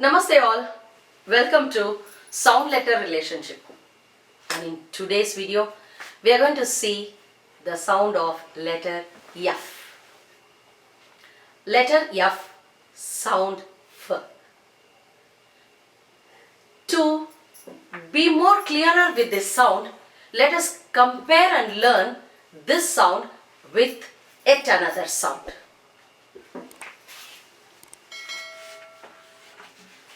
Namaste all, welcome to sound letter relationship. And in today's video we are going to see the sound of letter F. Letter F sound F. To be more clearer with this sound, let us compare and learn this sound with yet another sound.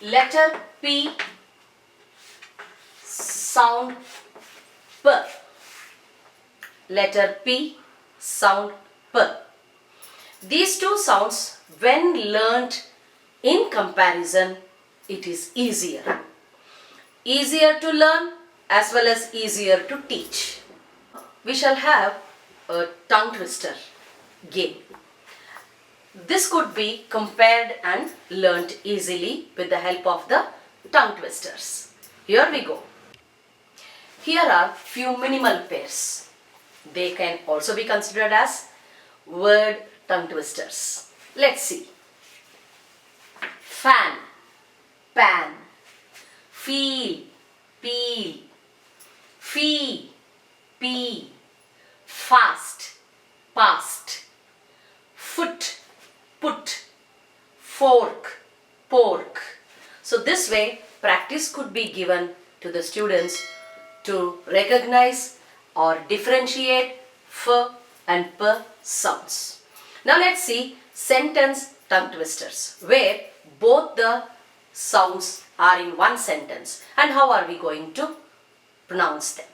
Letter P sound P. Letter P sound P. These two sounds, when learnt in comparison, it is easier. Easier to learn as well as easier to teach. We shall have a tongue twister game. This could be compared and learnt easily with the help of the tongue twisters. Here we go. Here are few minimal pairs. They can also be considered as word tongue twisters. Let's see. Fan, pan, feel, peel, fee, pee, fast, past, foot, put, fork, pork. So this way practice could be given to the students to recognize or differentiate F and P sounds. Now let's see sentence tongue twisters where both the sounds are in one sentence, and how are we going to pronounce them.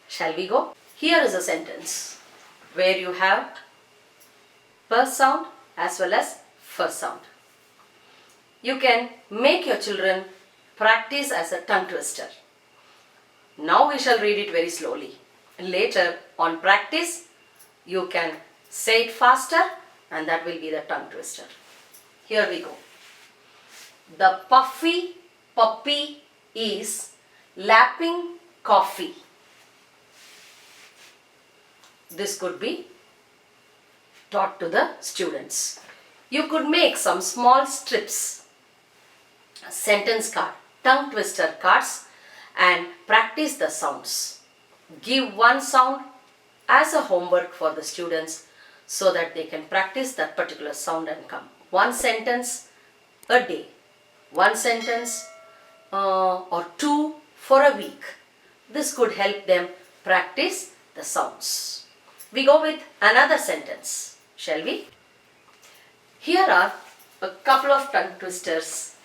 Shall we go? Here is a sentence where you have P sound as well as F sound. You can make your children practice as a tongue twister. Now we shall read it very slowly. Later on practice, you can say it faster and that will be the tongue twister. Here we go. The puffy puppy is lapping coffee. This could be taught to the students. You could make some small strips, sentence card, tongue twister cards, and practice the sounds. Give one sound as a homework for the students so that they can practice that particular sound and come. One sentence a day, one sentence or two for a week. This could help them practice the sounds. We go with another sentence, shall we? Here are a couple of tongue twisters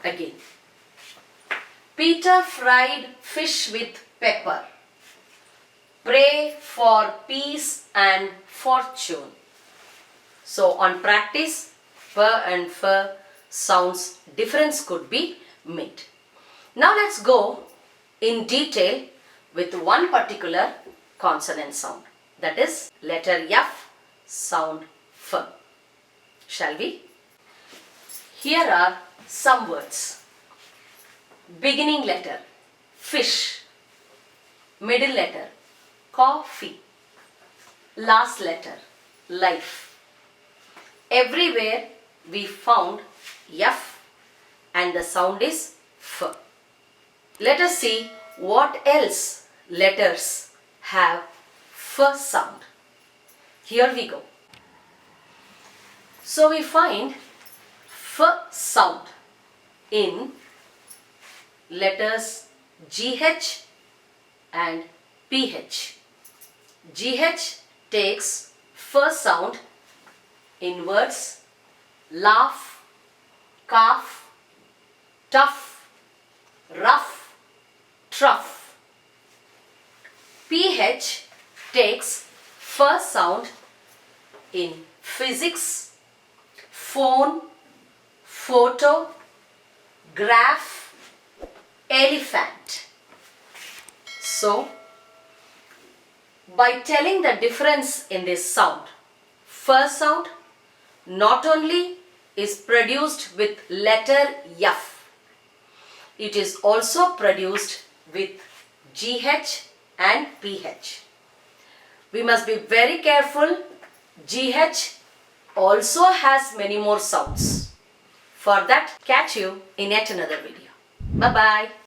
again. Peter fried fish with pepper. Pray for peace and fortune. So on practice, P and F sounds difference could be made. Now let's go in detail with one particular consonant sound. That is letter F sound F. Shall we? Here are some words. Beginning letter fish. Middle letter coffee. Last letter life. Everywhere we found F and the sound is F. Let us see what else letters have F sound. Here we go. So we find F sound in letters GH and PH. GH takes F sound in words laugh, calf, tough, rough, trough. PH takes F sound in physics, phone, photo, graph, elephant. So, by telling the difference in this sound, F sound not only is produced with letter F, it is also produced with GH and PH. We must be very careful. GH also has many more sounds. For that, catch you in yet another video. Bye-bye.